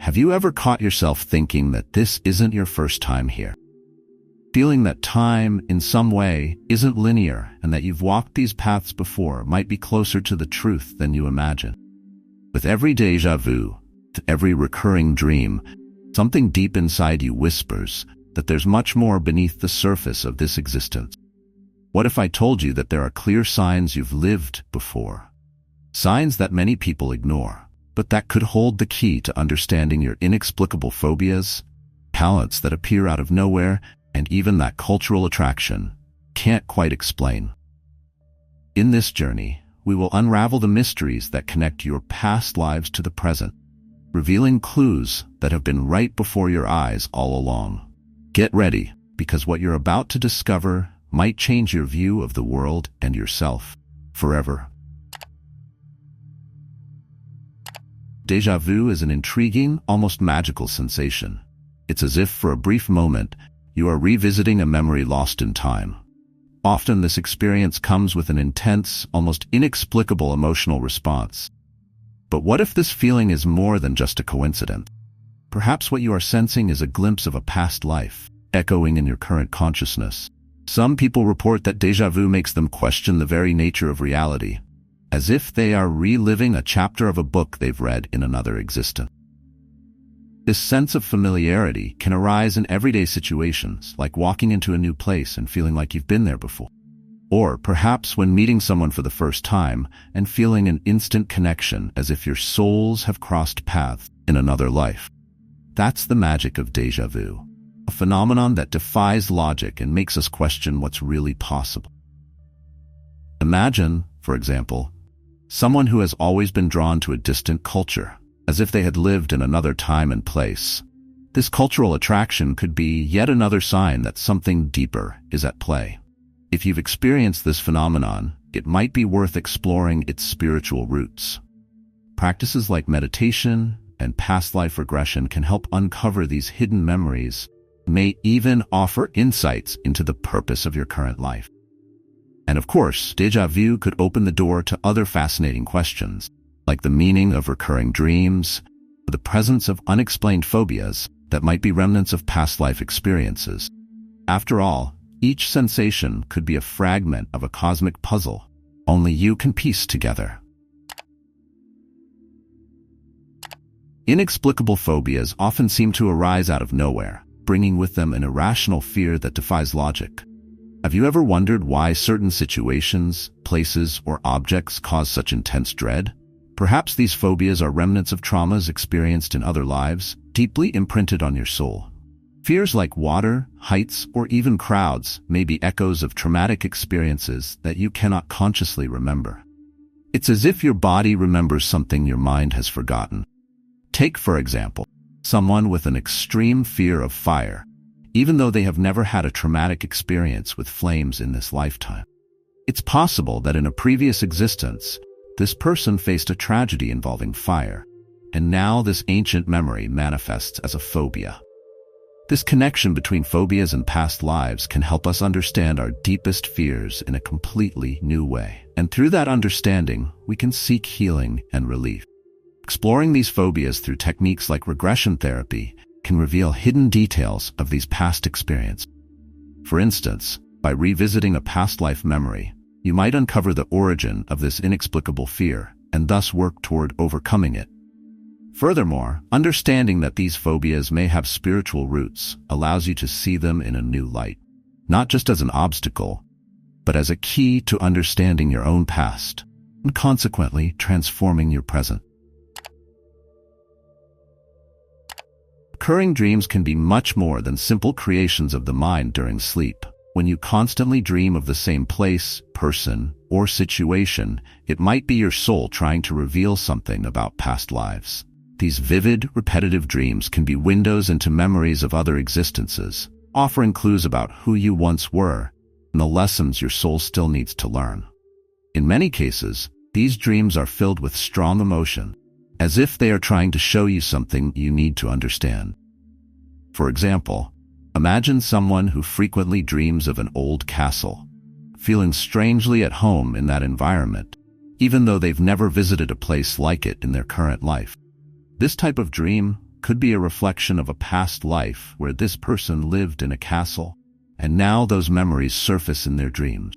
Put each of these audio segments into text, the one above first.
Have you ever caught yourself thinking that this isn't your first time here? Feeling that time, in some way, isn't linear and that you've walked these paths before might be closer to the truth than you imagine. With every déjà vu, to every recurring dream, something deep inside you whispers that there's much more beneath the surface of this existence. What if I told you that there are clear signs you've lived before? Signs that many people ignore, but that could hold the key to understanding your inexplicable phobias, talents that appear out of nowhere, and even that cultural attraction can't quite explain. In this journey, we will unravel the mysteries that connect your past lives to the present, revealing clues that have been right before your eyes all along. Get ready, because what you're about to discover might change your view of the world and yourself forever. Déjà vu is an intriguing, almost magical sensation. It's as if for a brief moment, you are revisiting a memory lost in time. Often this experience comes with an intense, almost inexplicable emotional response. But what if this feeling is more than just a coincidence? Perhaps what you are sensing is a glimpse of a past life, echoing in your current consciousness. Some people report that déjà vu makes them question the very nature of reality, as if they are reliving a chapter of a book they've read in another existence. This sense of familiarity can arise in everyday situations, like walking into a new place and feeling like you've been there before. Or perhaps when meeting someone for the first time and feeling an instant connection as if your souls have crossed paths in another life. That's the magic of déjà vu, a phenomenon that defies logic and makes us question what's really possible. Imagine, for example, someone who has always been drawn to a distant culture, as if they had lived in another time and place. This cultural attraction could be yet another sign that something deeper is at play. If you've experienced this phenomenon, it might be worth exploring its spiritual roots. Practices like meditation and past life regression can help uncover these hidden memories, may even offer insights into the purpose of your current life. And of course, déjà vu could open the door to other fascinating questions, like the meaning of recurring dreams, or the presence of unexplained phobias that might be remnants of past life experiences. After all, each sensation could be a fragment of a cosmic puzzle only you can piece together. Inexplicable phobias often seem to arise out of nowhere, bringing with them an irrational fear that defies logic. Have you ever wondered why certain situations, places, or objects cause such intense dread? Perhaps these phobias are remnants of traumas experienced in other lives, deeply imprinted on your soul. Fears like water, heights, or even crowds may be echoes of traumatic experiences that you cannot consciously remember. It's as if your body remembers something your mind has forgotten. Take, for example, someone with an extreme fear of fire, even though they have never had a traumatic experience with flames in this lifetime. It's possible that in a previous existence, this person faced a tragedy involving fire, and now this ancient memory manifests as a phobia. This connection between phobias and past lives can help us understand our deepest fears in a completely new way. And through that understanding, we can seek healing and relief. Exploring these phobias through techniques like regression therapy can reveal hidden details of these past experiences. For instance, by revisiting a past life memory, you might uncover the origin of this inexplicable fear and thus work toward overcoming it. Furthermore, understanding that these phobias may have spiritual roots allows you to see them in a new light, not just as an obstacle, but as a key to understanding your own past and consequently transforming your present. Recurring dreams can be much more than simple creations of the mind during sleep. When you constantly dream of the same place, person, or situation, it might be your soul trying to reveal something about past lives. These vivid, repetitive dreams can be windows into memories of other existences, offering clues about who you once were and the lessons your soul still needs to learn. In many cases, these dreams are filled with strong emotion, as if they are trying to show you something you need to understand. For example, imagine someone who frequently dreams of an old castle, feeling strangely at home in that environment, even though they've never visited a place like it in their current life. This type of dream could be a reflection of a past life where this person lived in a castle, and now those memories surface in their dreams.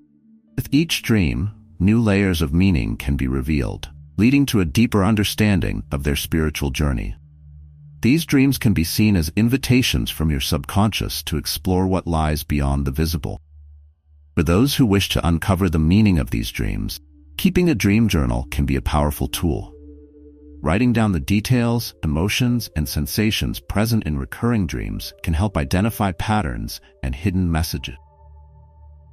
With each dream, new layers of meaning can be revealed, leading to a deeper understanding of their spiritual journey. These dreams can be seen as invitations from your subconscious to explore what lies beyond the visible. For those who wish to uncover the meaning of these dreams, keeping a dream journal can be a powerful tool. Writing down the details, emotions, and sensations present in recurring dreams can help identify patterns and hidden messages.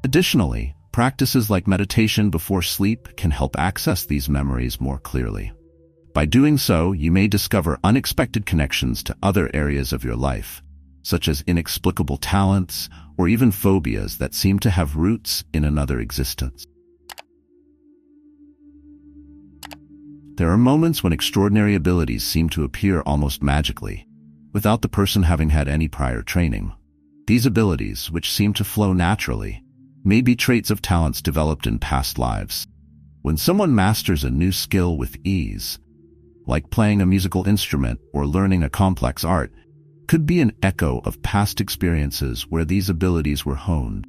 Additionally, practices like meditation before sleep can help access these memories more clearly. By doing so, you may discover unexpected connections to other areas of your life, such as inexplicable talents or even phobias that seem to have roots in another existence. There are moments when extraordinary abilities seem to appear almost magically, without the person having had any prior training. These abilities, which seem to flow naturally, may be traits of talents developed in past lives. When someone masters a new skill with ease, like playing a musical instrument or learning a complex art, could be an echo of past experiences where these abilities were honed.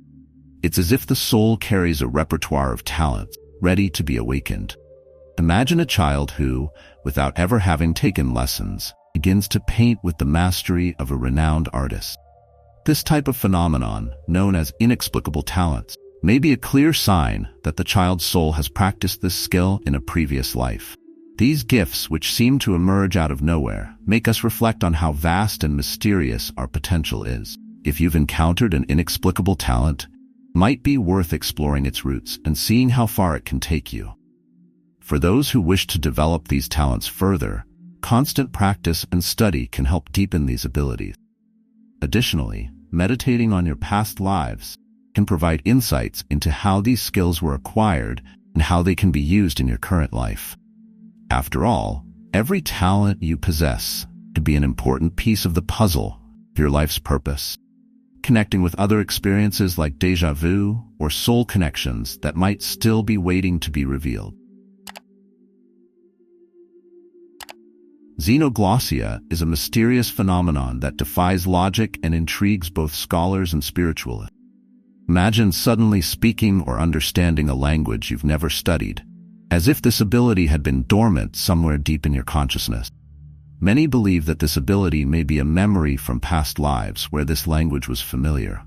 It's as if the soul carries a repertoire of talents ready to be awakened. Imagine a child who, without ever having taken lessons, begins to paint with the mastery of a renowned artist. This type of phenomenon, known as inexplicable talents, may be a clear sign that the child's soul has practiced this skill in a previous life. These gifts, which seem to emerge out of nowhere, make us reflect on how vast and mysterious our potential is. If you've encountered an inexplicable talent, it might be worth exploring its roots and seeing how far it can take you. For those who wish to develop these talents further, constant practice and study can help deepen these abilities. Additionally, meditating on your past lives can provide insights into how these skills were acquired and how they can be used in your current life. After all, every talent you possess could be an important piece of the puzzle of your life's purpose, connecting with other experiences like déjà vu or soul connections that might still be waiting to be revealed. Xenoglossia is a mysterious phenomenon that defies logic and intrigues both scholars and spiritualists. Imagine suddenly speaking or understanding a language you've never studied, as if this ability had been dormant somewhere deep in your consciousness. Many believe that this ability may be a memory from past lives where this language was familiar.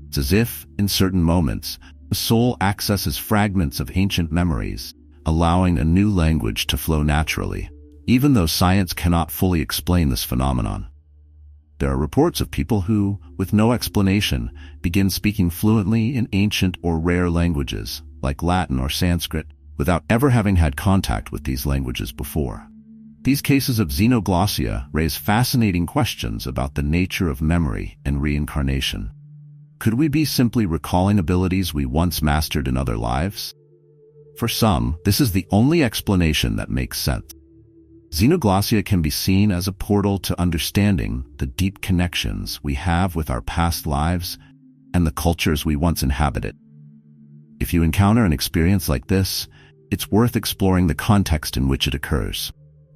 It's as if, in certain moments, the soul accesses fragments of ancient memories, allowing a new language to flow naturally, even though science cannot fully explain this phenomenon. There are reports of people who, with no explanation, begin speaking fluently in ancient or rare languages, like Latin or Sanskrit, without ever having had contact with these languages before. These cases of xenoglossia raise fascinating questions about the nature of memory and reincarnation. Could we be simply recalling abilities we once mastered in other lives? For some, this is the only explanation that makes sense. Xenoglossia can be seen as a portal to understanding the deep connections we have with our past lives and the cultures we once inhabited. If you encounter an experience like this, it's worth exploring the context in which it occurs.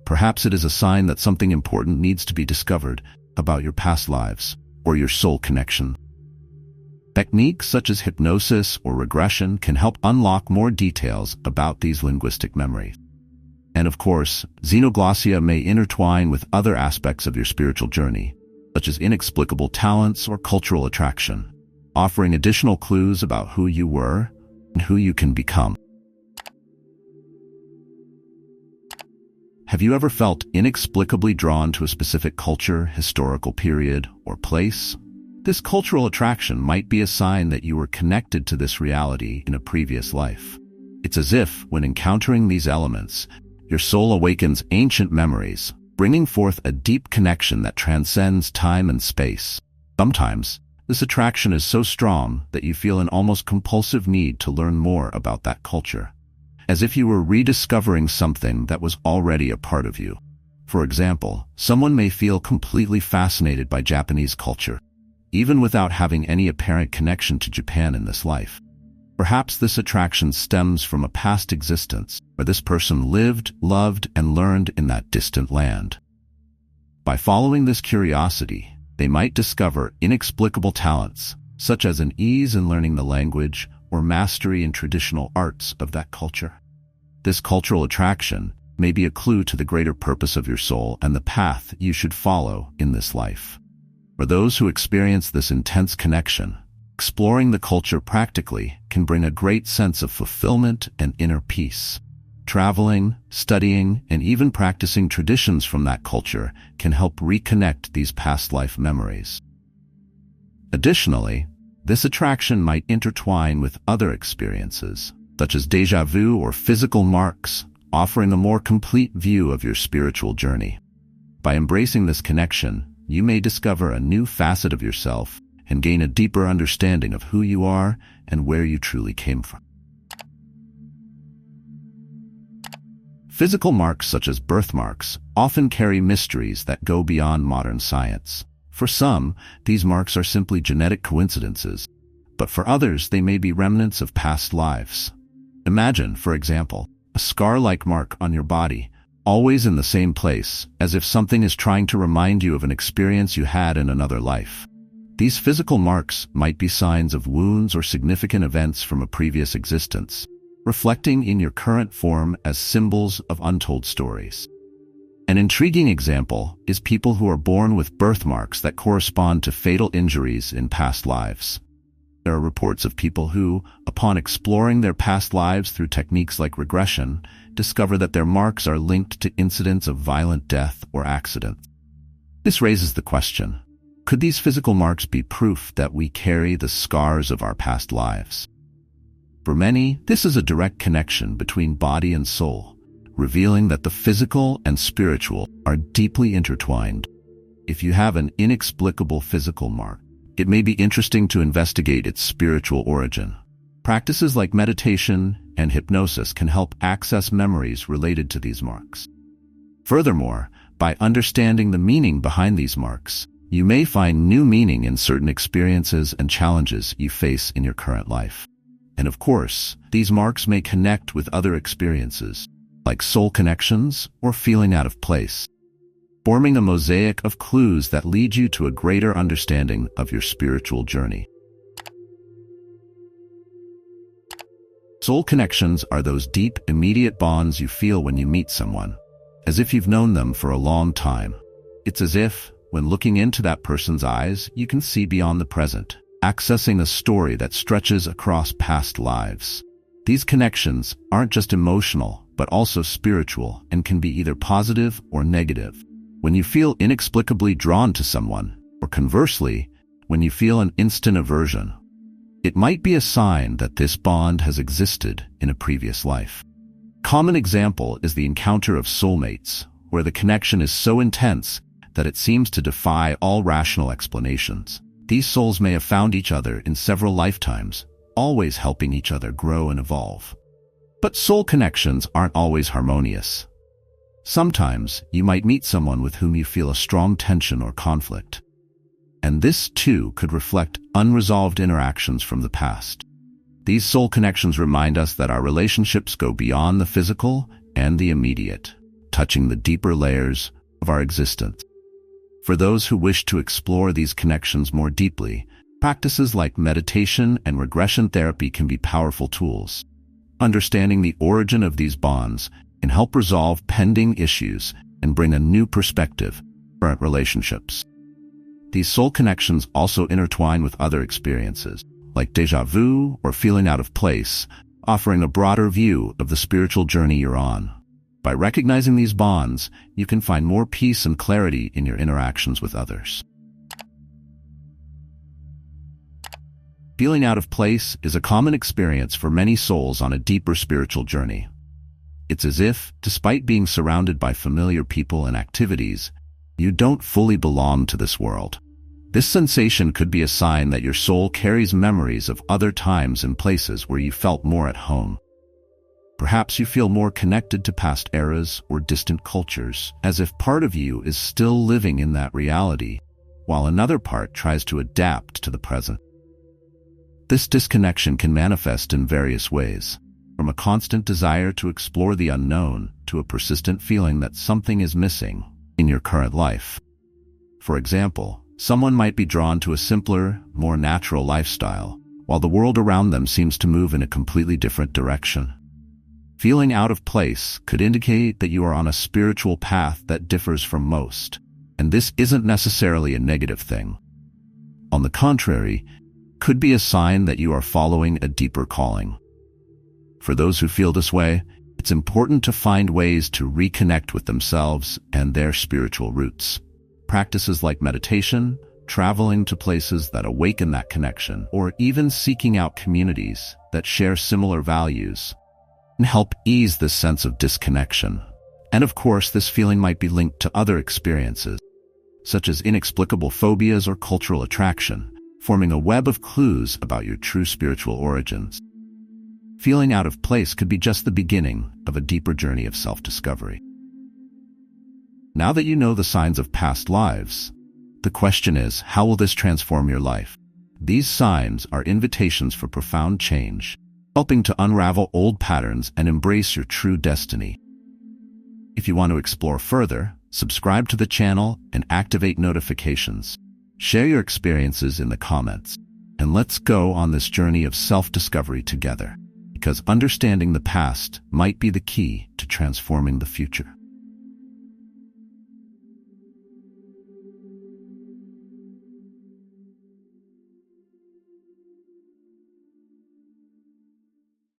Perhaps it is a sign that something important needs to be discovered about your past lives or your soul connection. Techniques such as hypnosis or regression can help unlock more details about these linguistic memories. And of course, xenoglossia may intertwine with other aspects of your spiritual journey, such as inexplicable talents or cultural attraction, offering additional clues about who you were and who you can become. Have you ever felt inexplicably drawn to a specific culture, historical period, or place? This cultural attraction might be a sign that you were connected to this reality in a previous life. It's as if, when encountering these elements, your soul awakens ancient memories, bringing forth a deep connection that transcends time and space. Sometimes, this attraction is so strong that you feel an almost compulsive need to learn more about that culture, as if you were rediscovering something that was already a part of you. For example, someone may feel completely fascinated by Japanese culture, even without having any apparent connection to Japan in this life. Perhaps this attraction stems from a past existence where this person lived, loved, and learned in that distant land. By following this curiosity, they might discover inexplicable talents, such as an ease in learning the language or mastery in traditional arts of that culture. This cultural attraction may be a clue to the greater purpose of your soul and the path you should follow in this life. For those who experience this intense connection, exploring the culture practically can bring a great sense of fulfillment and inner peace. Traveling, studying, and even practicing traditions from that culture can help reconnect these past life memories. Additionally, this attraction might intertwine with other experiences, such as déjà vu or physical marks, offering a more complete view of your spiritual journey. By embracing this connection, you may discover a new facet of yourself and gain a deeper understanding of who you are and where you truly came from. Physical marks such as birthmarks often carry mysteries that go beyond modern science. For some, these marks are simply genetic coincidences, but for others they may be remnants of past lives. Imagine, for example, a scar-like mark on your body, always in the same place, as if something is trying to remind you of an experience you had in another life. These physical marks might be signs of wounds or significant events from a previous existence, reflecting in your current form as symbols of untold stories. An intriguing example is people who are born with birthmarks that correspond to fatal injuries in past lives. There are reports of people who, upon exploring their past lives through techniques like regression, discover that their marks are linked to incidents of violent death or accidents. This raises the question, could these physical marks be proof that we carry the scars of our past lives? For many, this is a direct connection between body and soul, revealing that the physical and spiritual are deeply intertwined. If you have an inexplicable physical mark, it may be interesting to investigate its spiritual origin. Practices like meditation and hypnosis can help access memories related to these marks. Furthermore, by understanding the meaning behind these marks, you may find new meaning in certain experiences and challenges you face in your current life. And of course, these marks may connect with other experiences, like soul connections or feeling out of place, forming a mosaic of clues that lead you to a greater understanding of your spiritual journey. Soul connections are those deep, immediate bonds you feel when you meet someone, as if you've known them for a long time. It's as if, when looking into that person's eyes, you can see beyond the present, accessing a story that stretches across past lives. These connections aren't just emotional, but also spiritual, and can be either positive or negative. When you feel inexplicably drawn to someone, or conversely, when you feel an instant aversion, it might be a sign that this bond has existed in a previous life. Common example is the encounter of soulmates, where the connection is so intense that it seems to defy all rational explanations. These souls may have found each other in several lifetimes, always helping each other grow and evolve. But soul connections aren't always harmonious. Sometimes you might meet someone with whom you feel a strong tension or conflict. And this, too, could reflect unresolved interactions from the past. These soul connections remind us that our relationships go beyond the physical and the immediate, touching the deeper layers of our existence. For those who wish to explore these connections more deeply, practices like meditation and regression therapy can be powerful tools. Understanding the origin of these bonds can help resolve pending issues and bring a new perspective to current relationships. These soul connections also intertwine with other experiences, like déjà vu or feeling out of place, offering a broader view of the spiritual journey you're on. By recognizing these bonds, you can find more peace and clarity in your interactions with others. Feeling out of place is a common experience for many souls on a deeper spiritual journey. It's as if, despite being surrounded by familiar people and activities, you don't fully belong to this world. This sensation could be a sign that your soul carries memories of other times and places where you felt more at home. Perhaps you feel more connected to past eras or distant cultures, as if part of you is still living in that reality, while another part tries to adapt to the present. This disconnection can manifest in various ways, from a constant desire to explore the unknown to a persistent feeling that something is missing in your current life. For example, someone might be drawn to a simpler, more natural lifestyle, while the world around them seems to move in a completely different direction. Feeling out of place could indicate that you are on a spiritual path that differs from most, and this isn't necessarily a negative thing. On the contrary, it could be a sign that you are following a deeper calling. For those who feel this way, it's important to find ways to reconnect with themselves and their spiritual roots. Practices like meditation, traveling to places that awaken that connection, or even seeking out communities that share similar values can help ease this sense of disconnection. And of course, this feeling might be linked to other experiences, such as inexplicable phobias or cultural attraction, forming a web of clues about your true spiritual origins. Feeling out of place could be just the beginning of a deeper journey of self-discovery. Now that you know the signs of past lives, the question is, how will this transform your life? These signs are invitations for profound change, helping to unravel old patterns and embrace your true destiny. If you want to explore further, subscribe to the channel and activate notifications. Share your experiences in the comments, and let's go on this journey of self-discovery together, because understanding the past might be the key to transforming the future.